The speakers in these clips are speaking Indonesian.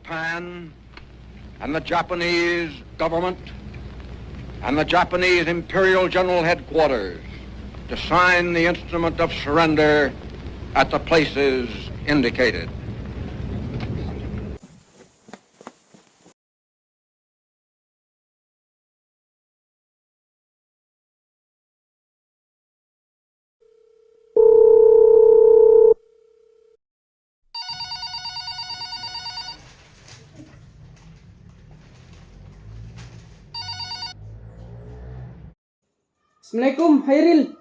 Japan and the Japanese government and the Japanese Imperial General Headquarters to sign the instrument of surrender at the places indicated. Assalamualaikum, Hairil.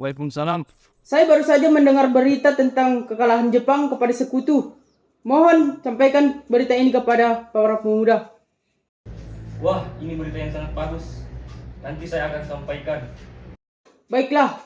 Waalaikumsalam. Saya baru saja mendengar berita tentang kekalahan Jepang kepada sekutu. Mohon sampaikan berita ini kepada para pemuda. Wah, ini berita yang sangat bagus. Nanti saya akan sampaikan. Baiklah.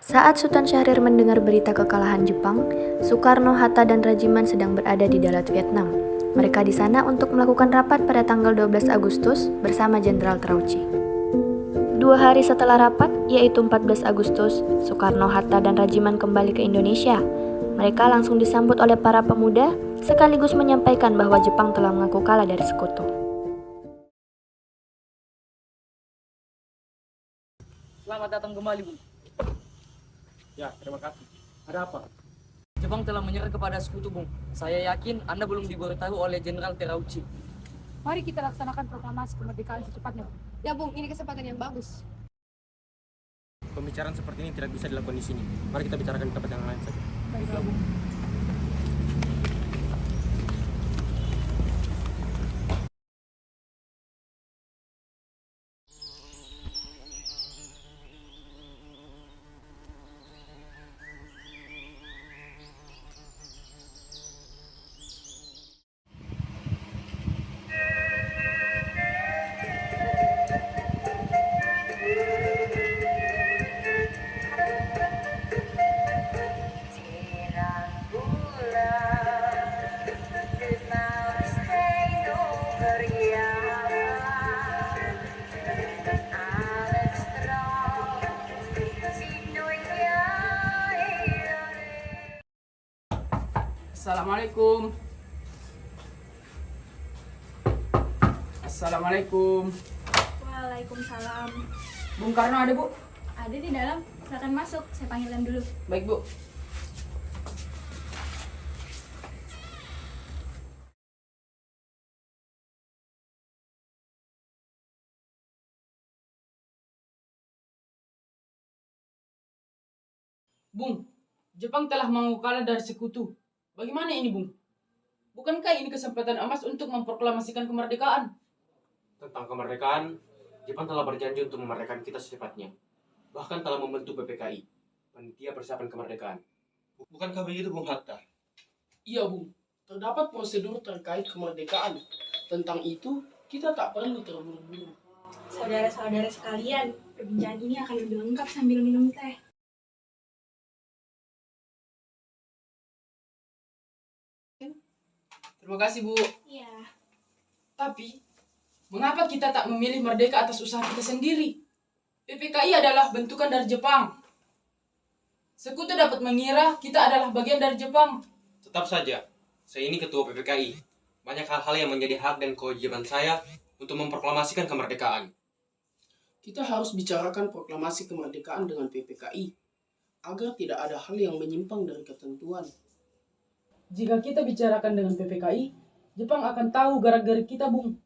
Saat Sultan Syahrir mendengar berita kekalahan Jepang, Soekarno, Hatta, dan Rajiman sedang berada di Dalat Vietnam. Mereka di sana untuk melakukan rapat pada tanggal 12 Agustus bersama Jenderal Trauci. 2 hari setelah rapat, yaitu 14 Agustus, Soekarno, Hatta, dan Rajiman kembali ke Indonesia. Mereka langsung disambut oleh para pemuda, sekaligus menyampaikan bahwa Jepang telah mengaku kalah dari sekutu. Selamat datang kembali, Bu. Ya, terima kasih. Ada apa? Jepang telah menyerah kepada sekutu, Bung. Saya yakin Anda belum diberitahu oleh Jenderal Terauchi. Mari kita laksanakan proklamasi kemerdekaan secepatnya. Ya Bung, ini kesempatan yang bagus. Pembicaraan seperti ini tidak bisa dilakukan di sini. Mari kita bicarakan di tempat yang lain saja. Baiklah, Bung. Assalamualaikum. Assalamualaikum. Waalaikumsalam. Bung Karno ada, Bu? Ada di dalam, silakan masuk. Saya panggilkan dulu. Baik, Bu. Bung, Jepang telah mengaku kalah dari sekutu. Bagaimana ini, Bung? Bukankah ini kesempatan emas untuk memproklamasikan kemerdekaan? Tentang kemerdekaan, Jepang telah berjanji untuk memerdekakan kita secepatnya. Bahkan telah membentuk PPKI, Panitia Persiapan Kemerdekaan. Bukankah begitu, Bung Hatta? Iya, Bung. Terdapat prosedur terkait kemerdekaan. Tentang itu, kita tak perlu terburu-buru. Saudara-saudara sekalian, perbincangan ini akan lebih lengkap sambil minum teh. Terima kasih, Bu. Iya. Tapi, mengapa kita tak memilih merdeka atas usaha kita sendiri? PPKI adalah bentukan dari Jepang. Sekutu dapat mengira kita adalah bagian dari Jepang. Tetap saja, saya ini ketua PPKI. Banyak hal-hal yang menjadi hak dan kewajiban saya untuk memproklamasikan kemerdekaan. Kita harus bicarakan proklamasi kemerdekaan dengan PPKI, agar tidak ada hal yang menyimpang dari ketentuan. Jika kita bicarakan dengan PPKI, Jepang akan tahu gerak-gerik kita, Bung.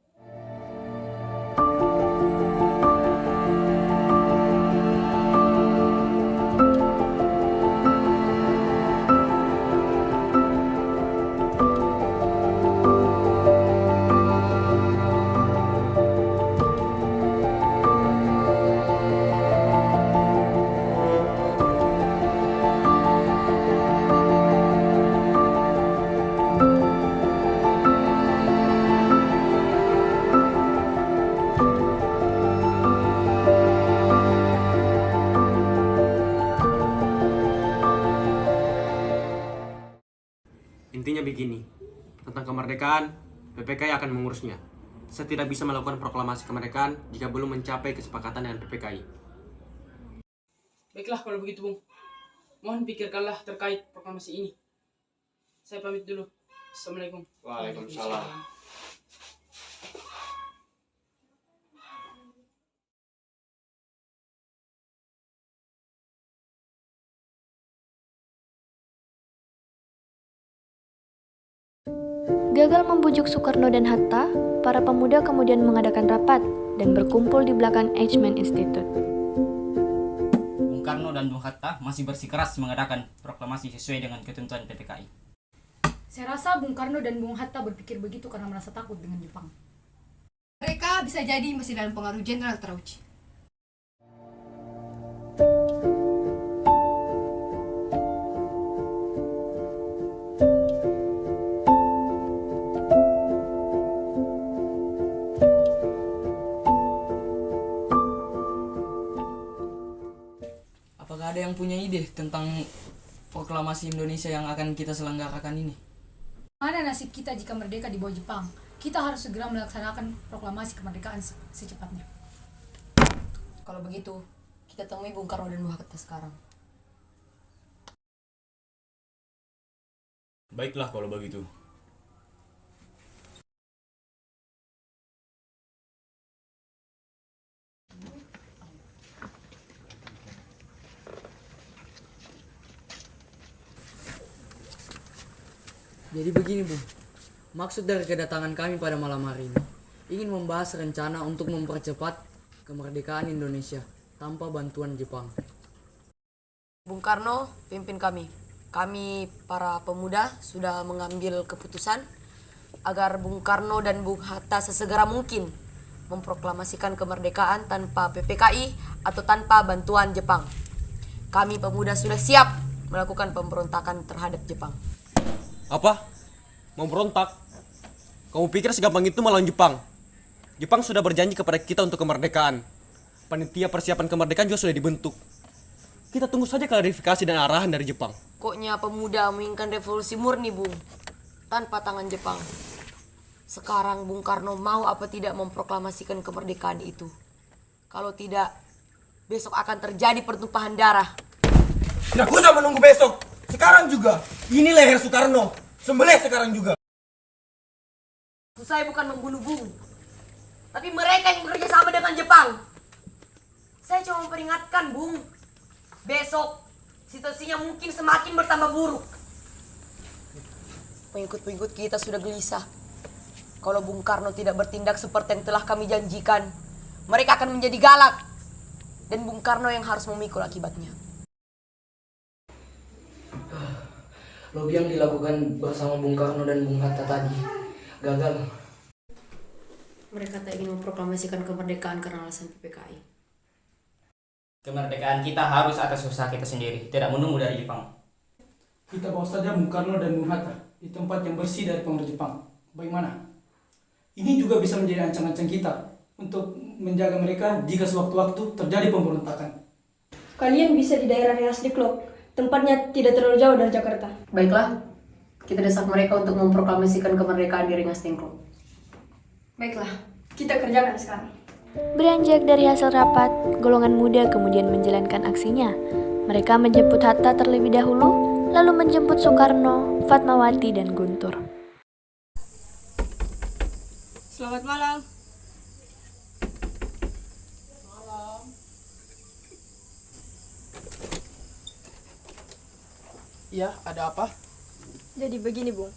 Intinya begini, tentang kemerdekaan, PPKI akan mengurusnya. Saya tidak bisa melakukan proklamasi kemerdekaan jika belum mencapai kesepakatan dengan PPKI. Baiklah kalau begitu, Bung. Mohon pikirkanlah terkait proklamasi ini. Saya pamit dulu. Assalamualaikum. Waalaikumsalam. Gagal membujuk Soekarno dan Hatta, para pemuda kemudian mengadakan rapat dan berkumpul di belakang Eichmann Institute. Bung Karno dan Bung Hatta masih bersikeras mengadakan proklamasi sesuai dengan ketentuan PPKI. Saya rasa Bung Karno dan Bung Hatta berpikir begitu karena merasa takut dengan Jepang. Mereka bisa jadi masih dalam pengaruh Jenderal Terauchi. Apakah ada yang punya ide tentang proklamasi Indonesia yang akan kita selenggarakan ini? Mana nasib kita jika merdeka di bawah Jepang? Kita harus segera melaksanakan proklamasi kemerdekaan secepatnya. Kalau begitu, kita temui Bung Karno dan Bung Hatta sekarang. Baiklah kalau begitu. Jadi begini Bung, maksud dari kedatangan kami pada malam hari ini ingin membahas rencana untuk mempercepat kemerdekaan Indonesia tanpa bantuan Jepang. Bung Karno, pimpin kami. Kami para pemuda sudah mengambil keputusan agar Bung Karno dan Bung Hatta sesegera mungkin memproklamasikan kemerdekaan tanpa PPKI atau tanpa bantuan Jepang. Kami pemuda sudah siap melakukan pemberontakan terhadap Jepang. Apa? Mau berontak? Kamu pikir segampang itu melawan Jepang? Jepang sudah berjanji kepada kita untuk kemerdekaan. Panitia persiapan kemerdekaan juga sudah dibentuk. Kita tunggu saja klarifikasi dan arahan dari Jepang. Koknya pemuda menginginkan revolusi murni, Bung, tanpa tangan Jepang. Sekarang Bung Karno mau apa tidak memproklamasikan kemerdekaan itu? Kalau tidak, besok akan terjadi pertumpahan darah. Tidak usah menunggu besok. Sekarang juga. Ini leher Soekarno. Sembelih sekarang juga. Saya bukan membunuh Bung, tapi mereka yang bekerja sama dengan Jepang. Saya cuma memperingatkan Bung, besok situasinya mungkin semakin bertambah buruk. Pengikut-pengikut kita sudah gelisah. Kalau Bung Karno tidak bertindak seperti yang telah kami janjikan, mereka akan menjadi galak. Dan Bung Karno yang harus memikul akibatnya. Lobby yang dilakukan bersama Bung Karno dan Bung Hatta tadi gagal. Mereka tak ingin memproklamasikan kemerdekaan karena alasan PPKI. Kemerdekaan kita harus atas usaha kita sendiri, tidak menunggu dari Jepang. Kita bawa saja Bung Karno dan Bung Hatta di tempat yang bersih dari pengaruh Jepang. Bagaimana? Ini juga bisa menjadi ancang-ancang kita untuk menjaga mereka jika sewaktu-waktu terjadi pemberontakan. Kalian bisa di daerah Rengas Dengklok. Tempatnya tidak terlalu jauh dari Jakarta. Baiklah, kita desak mereka untuk memproklamasikan kemerdekaan di Rengas Dengklok. Baiklah, kita kerjakan sekarang. Beranjak dari hasil rapat, golongan muda kemudian menjalankan aksinya. Mereka menjemput Hatta terlebih dahulu, lalu menjemput Soekarno, Fatmawati, dan Guntur. Selamat malam. Iya, ada apa? Jadi begini, Bung.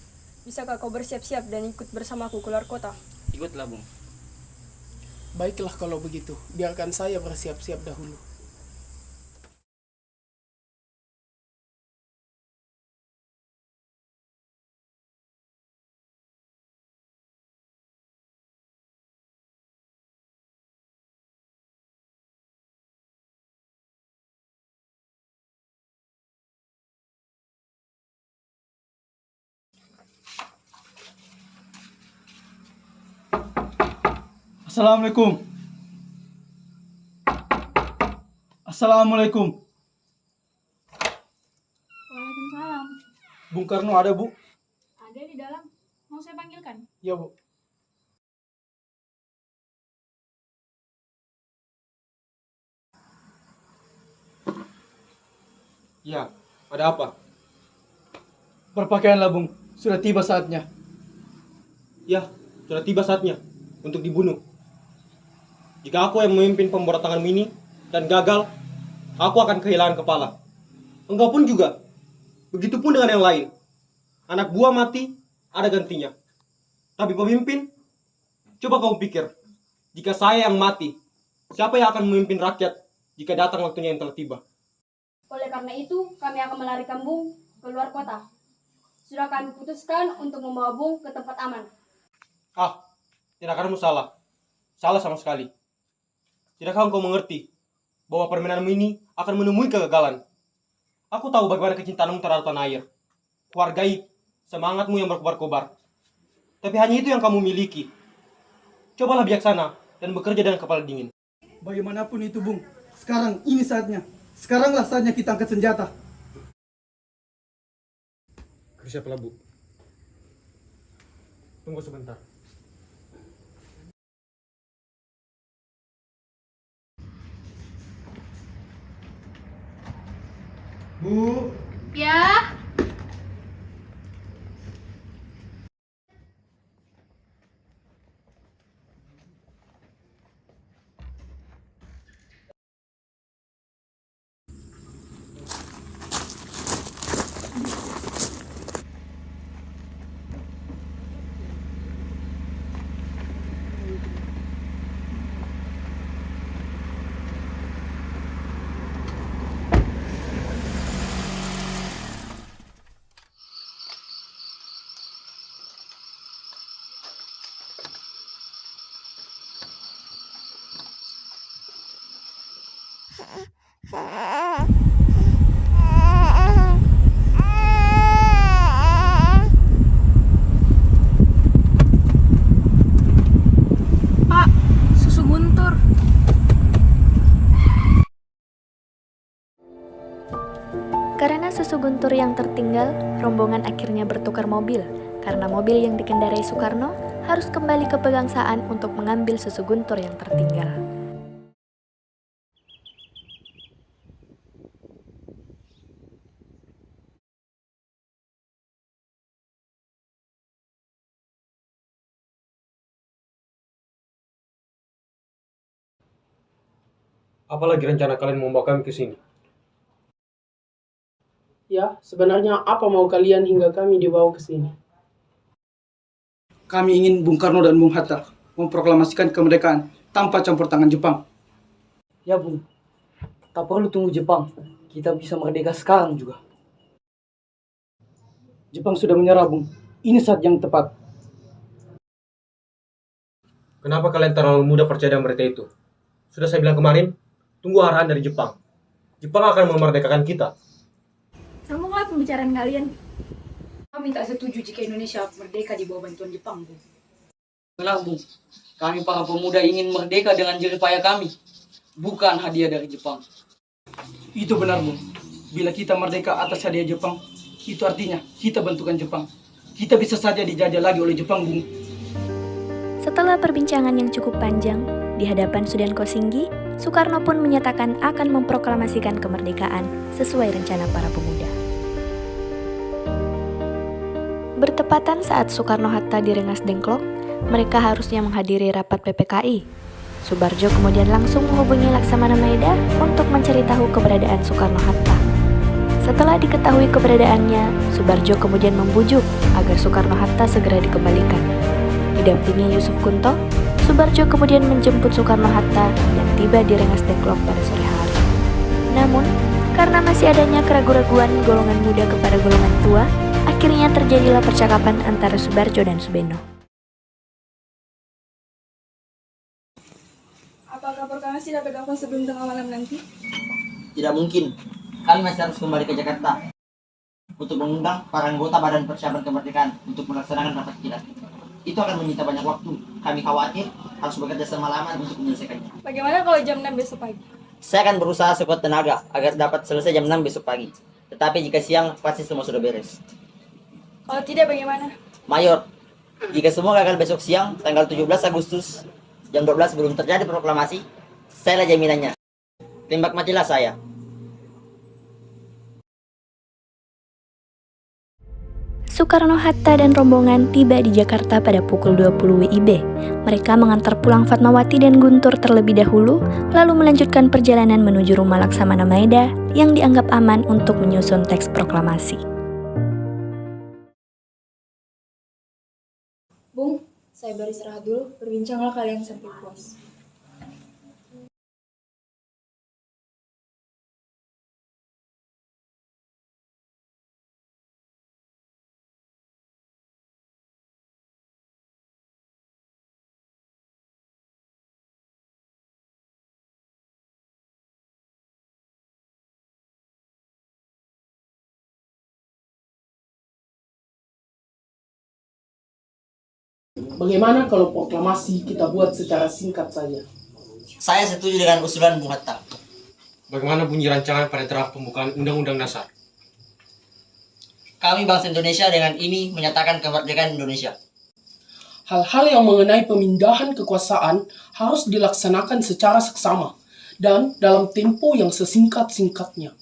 Bisakah kau bersiap-siap dan ikut bersamaku keluar kota? Ikutlah Bung. Baiklah kalau begitu, biarkan saya bersiap-siap dahulu. Assalamualaikum. Assalamualaikum. Waalaikumsalam. Bung Karno ada, Bu? Ada di dalam. Mau saya panggilkan? Ya, Bu. Ya, Ada apa? Berpakaianlah Bung, sudah tiba saatnya. Ya, sudah tiba saatnya untuk dibunuh. Jika aku yang memimpin pemberontakan ini dan gagal, aku akan kehilangan kepala. Engkau pun juga. Begitupun dengan yang lain. Anak buah mati, ada gantinya. Tapi pemimpin, coba kau pikir. Jika saya yang mati, siapa yang akan memimpin rakyat jika datang waktunya yang telah tiba? Oleh karena itu, kami akan melarikan Bung ke luar kota. Sudah kami putuskan untuk membawa Bung ke tempat aman. Ah, tindakanmu salah. Salah sama sekali. Tidakkah engkau mengerti bahwa permainanmu ini akan menemui kegagalan? Aku tahu bagaimana kecintaanmu terhadap tanah air. Kuhargai semangatmu yang berkobar-kobar. Tapi hanya itu yang kamu miliki. Cobalah bijaksana dan bekerja dengan kepala dingin. Bagaimanapun itu Bung, sekarang ini saatnya. Sekaranglah saatnya kita angkat senjata. Siaplah, Bu. Tunggu sebentar. Bu, Ya. Pak, susu guntur. Karena susu guntur yang tertinggal, rombongan akhirnya bertukar mobil. Karena mobil yang dikendarai Soekarno harus kembali ke pegangsaan untuk mengambil susu guntur yang tertinggal. Apalagi rencana kalian membawa kami ke sini? Ya, sebenarnya apa mau kalian hingga kami dibawa ke sini? kami ingin Bung Karno dan Bung Hatta memproklamasikan kemerdekaan tanpa campur tangan Jepang. Ya Bung, tak perlu tunggu Jepang. Kita bisa merdeka sekarang juga. Jepang sudah menyerah, Bung. Ini saat yang tepat. Kenapa kalian terlalu mudah percaya dengan berita itu? Sudah saya bilang kemarin, tunggu arahan dari Jepang. Jepang akan memerdekakan kita. Sambunglah pembicaraan kalian. Kami tak setuju jika Indonesia merdeka di bawah bantuan Jepang, Bu. Benar, Bung. Kami para pemuda ingin merdeka dengan jerih payah kami, bukan hadiah dari Jepang. Itu benar, Bung. Bila kita merdeka atas hadiah Jepang, itu artinya kita bentukan Jepang. Kita bisa saja dijajah lagi oleh Jepang, Bung. Setelah perbincangan yang cukup panjang, di hadapan Sudan Kosinggi, Soekarno pun menyatakan akan memproklamasikan kemerdekaan sesuai rencana para pemuda. Bertepatan saat Soekarno-Hatta di Rengas Dengklok, mereka harusnya menghadiri rapat PPKI. Subarjo kemudian langsung menghubungi Laksamana Maeda untuk mencari tahu keberadaan Soekarno-Hatta. Setelah diketahui keberadaannya, Subarjo kemudian membujuk agar Soekarno-Hatta segera dikembalikan. Didampingi Yusuf Kunto, Subarjo kemudian menjemput Soekarno-Hatta dan tiba di Rengas Dengklok pada sore hari. Namun, karena masih adanya keraguan-raguan golongan muda kepada golongan tua, akhirnya terjadilah percakapan antara Subarjo dan Subeno. Apakah proklamasi dapat dilakukan sebelum tengah malam nanti? Tidak mungkin. Kami masih harus kembali ke Jakarta untuk mengundang para anggota Badan Persiapan Kemerdekaan untuk melaksanakan rapat kilat. Itu akan menyita banyak waktu. Kami khawatir harus bekerja semalaman untuk menyelesaikannya. Bagaimana kalau jam 6 besok pagi? Saya akan berusaha sekuat tenaga agar dapat selesai jam 6 besok pagi. Tetapi jika siang, pasti semua sudah beres. Kalau tidak bagaimana? Mayor, jika semua gagal besok siang, tanggal 17 Agustus, jam 12 belum terjadi proklamasi, saya lah jaminannya. Tembak matilah saya. Soekarno-Hatta dan rombongan tiba di Jakarta pada pukul 20 WIB. Mereka mengantar pulang Fatmawati dan Guntur terlebih dahulu, lalu melanjutkan perjalanan menuju rumah Laksamana Maeda yang dianggap aman untuk menyusun teks proklamasi. Bung, saya beristirahat dulu, berbincanglah kalian sampai puas. Bagaimana kalau proklamasi kita buat secara singkat saja? Saya setuju dengan usulan Bung Hatta. Bagaimana bunyi rancangan pada draft pembukaan Undang-Undang Dasar? Kami bangsa Indonesia dengan ini menyatakan kemerdekaan Indonesia. Hal-hal yang mengenai pemindahan kekuasaan harus dilaksanakan secara seksama dan dalam tempo yang sesingkat-singkatnya.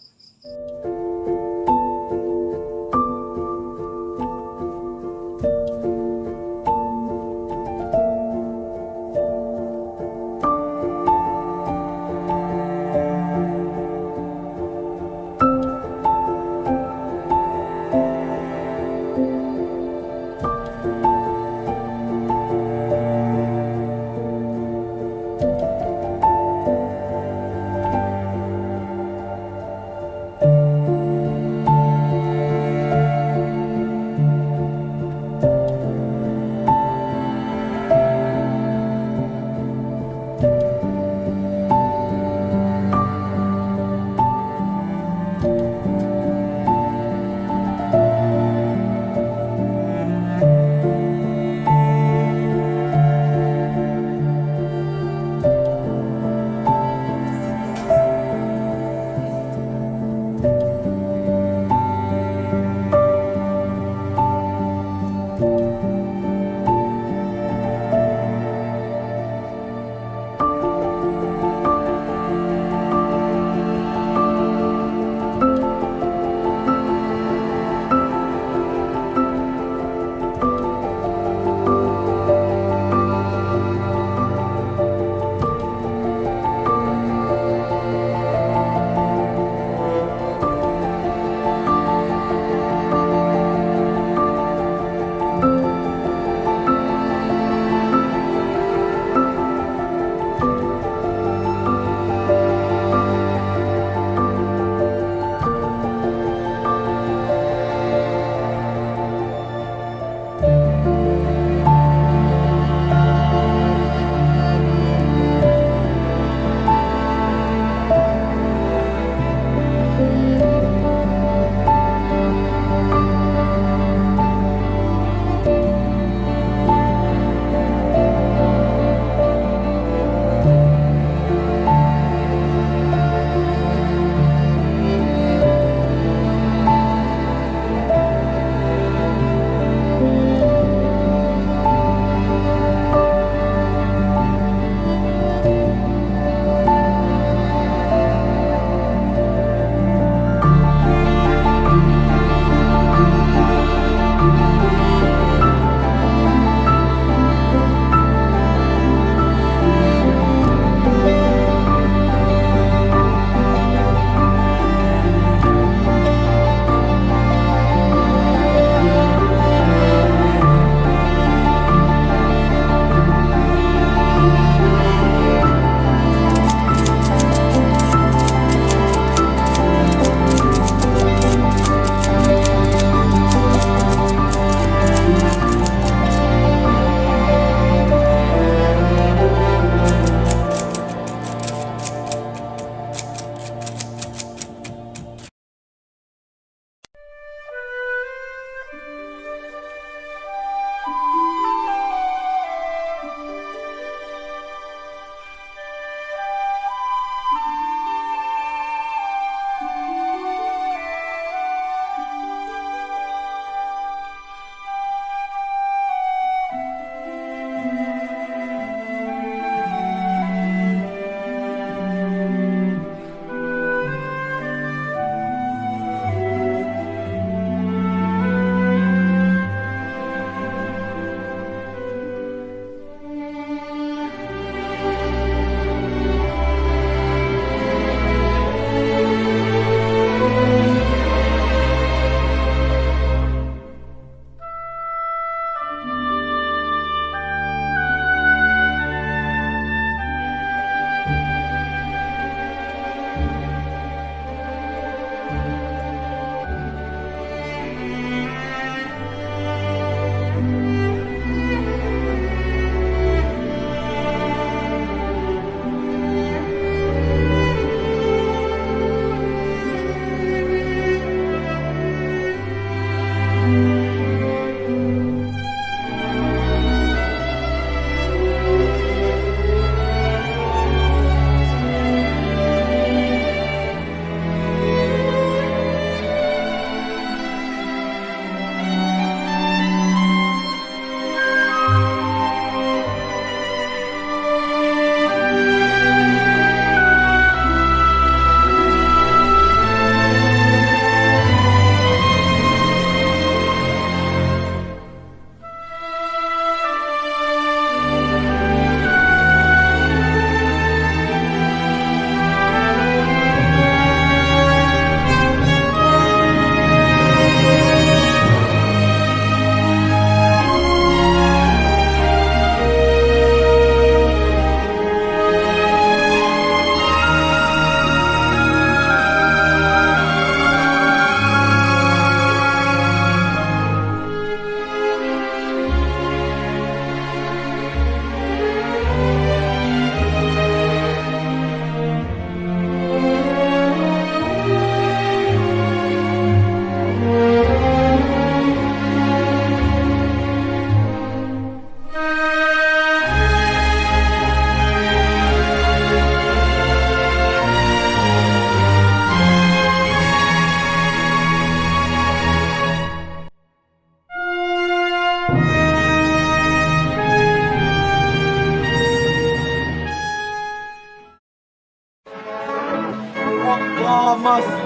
proklamasi.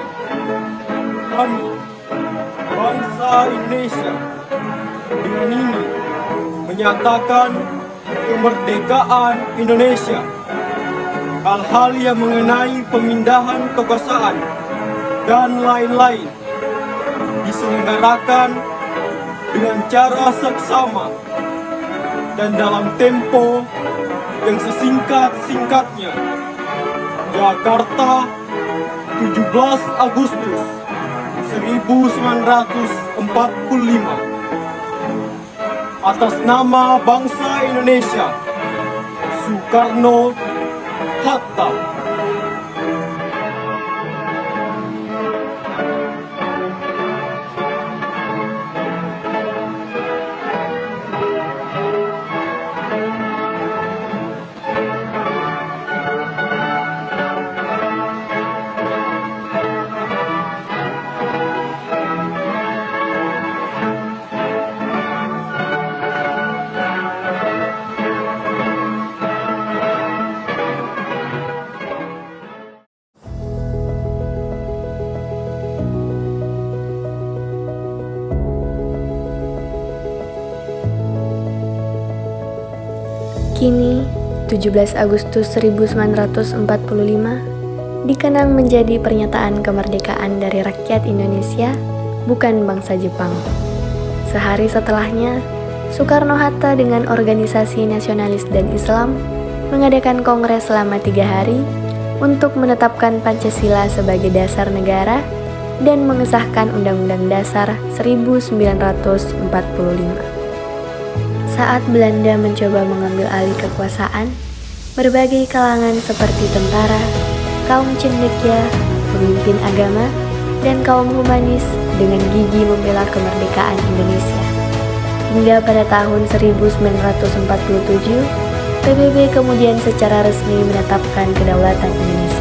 Kami, bangsa Indonesia, dengan ini menyatakan kemerdekaan Indonesia. Hal-hal yang mengenai pemindahan kekuasaan dan lain-lain diselenggarakan dengan cara seksama dan dalam tempo yang sesingkat-singkatnya. Jakarta, 17 Agustus 1945. Atas nama bangsa Indonesia, Soekarno Hatta. Kini, 17 Agustus 1945 dikenang menjadi pernyataan kemerdekaan dari rakyat Indonesia, bukan bangsa Jepang. Sehari setelahnya, Soekarno-Hatta dengan organisasi nasionalis dan Islam mengadakan kongres selama 3 hari untuk menetapkan Pancasila sebagai dasar negara dan mengesahkan Undang-Undang Dasar 1945. Saat Belanda mencoba mengambil alih kekuasaan, berbagai kalangan seperti tentara, kaum cendekia, pemimpin agama, dan kaum humanis dengan gigih membela kemerdekaan Indonesia. Hingga pada tahun 1947, PBB kemudian secara resmi menetapkan kedaulatan Indonesia.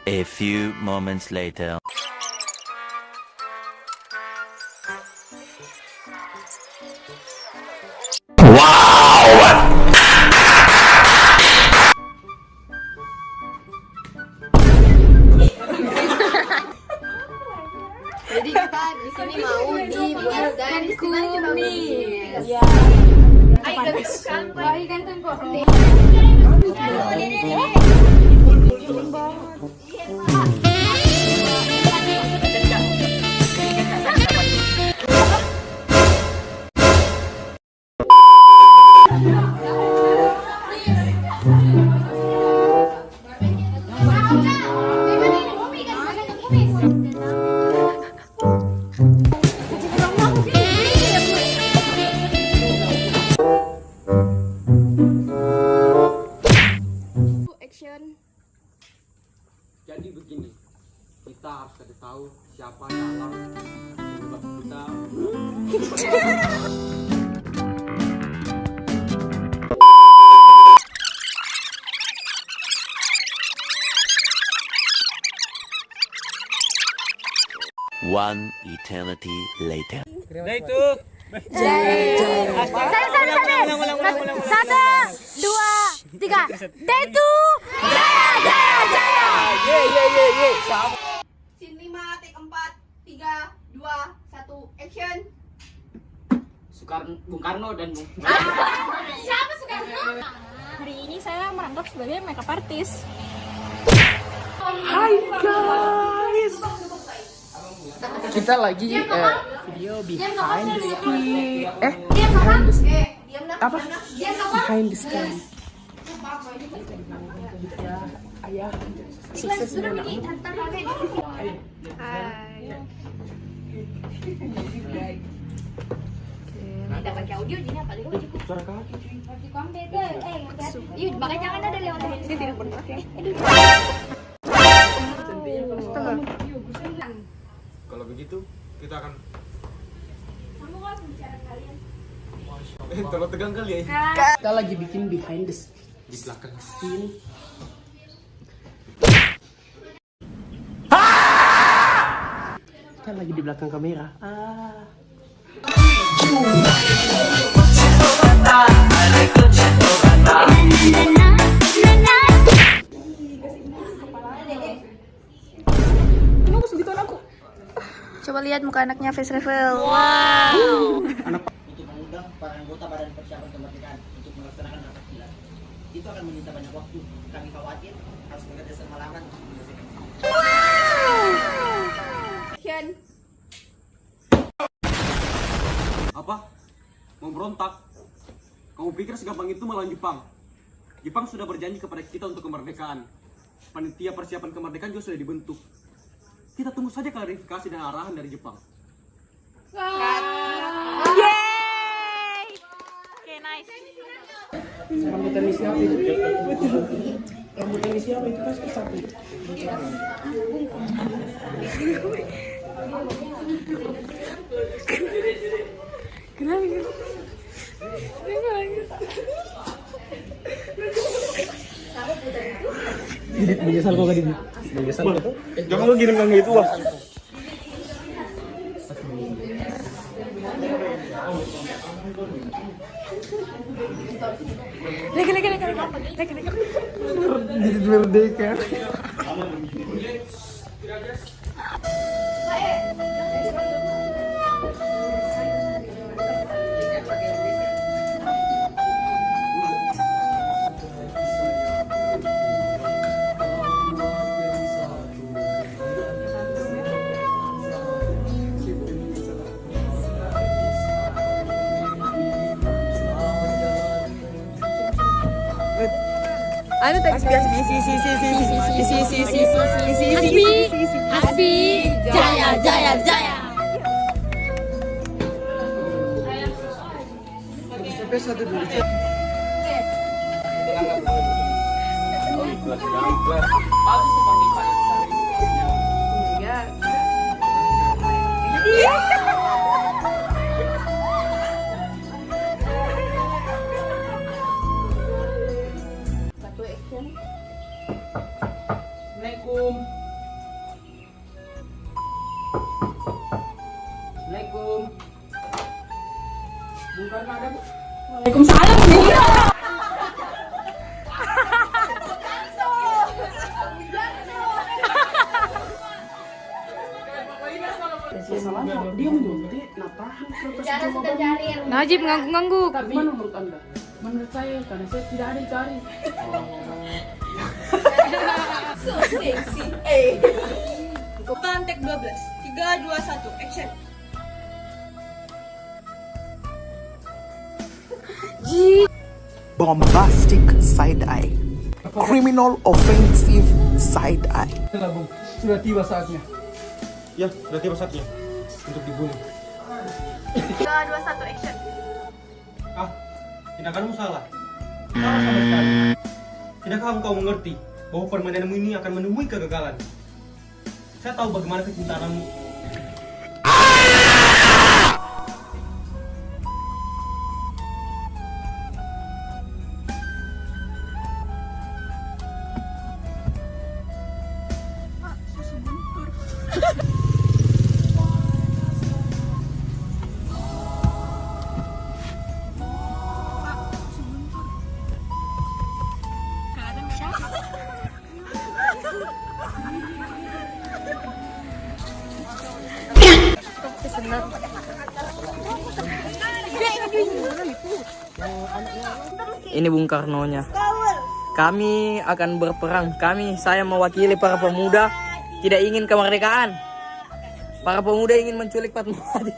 A few moments later. Jadi kita di sini mau dibuatkan kumis. Ya. Ayo ganteng kok. Jadi begini, kita harus cari tahu siapa dalang penyebab kita. One eternity later. Nah itu. Satu, dua, tiga. Daitu. Jaya, jaya, jaya. Scene 5, take 4, 3, 2, 1, action. Bung Karno dan Bung. Siapa Soekarno? Hari ini saya merangkap sebagai makeup artist. Hai guys. Kita lagi video behind the scene. Behind the scene. Ayah sukses menang. Dapat audio jadi apa lagi? Suara kaki cuy. Kaki kompet. Yuk, makanya jangan ada lewat ini tidak berpakai. Kalau begitu, kita akan Sambunglah pembicaraan kalian. terlalu tegang kali ya. Kita lagi bikin behind the Di belakang. scene. Kita lagi di belakang kamera. Coba lihat muka anaknya face reveal. Untuk mengundang para anggota Badan Persiapan Kemerdekaan untuk melaksanakan rapat kilat. Itu akan menyita banyak waktu. Kami khawatir harus bekerja semalaman untuk menyelesaikan. Apa? Mau berontak? Kamu pikir segampang itu melawan Jepang? Jepang sudah berjanji kepada kita untuk kemerdekaan. Panitia persiapan kemerdekaan juga sudah dibentuk. Kita tunggu saja klarifikasi dan arahan dari Jepang. Yeay! Oke, nice. Rambutan siapa itu? Rambutan siapa itu pasti satu. Didit menyesal kok gak Didit? Menyesal kok? Jangan lo kirim kamu itu wah. Didit merdeka. Anu tadi Hasbi Jaya Jaya Jaya. Sampai satu dulu. Assalamualaikum. Assalamualaikum. Bung Karno ada Bu? Waalaikumsalam. Diam dulu, nanti natahan Bicara sudah cari. Najib ngangguk-ngangguk. Tapi mana menurut Anda? Menurut saya, karena saya tidak ada dicari. So sexy. Kontak 12. 3, 2, 1. Action. Bombastic side eye. Criminal offensive side eye. Sudah Bung, sudah tiba saatnya. Ya, sudah tiba saatnya untuk dibunuh. 3, 2, 1, action. Ah, tindakanmu salah. Salah sama sekali. Tidakkah engkau mengerti bahwa permainanmu ini akan menemui kegagalan? Saya tahu bagaimana kecintaanmu. Sebentar. Ini Bung Karno-nya. Kami akan berperang. Saya mewakili para pemuda tidak ingin kemerdekaan. Para pemuda ingin menculik Fatmawati.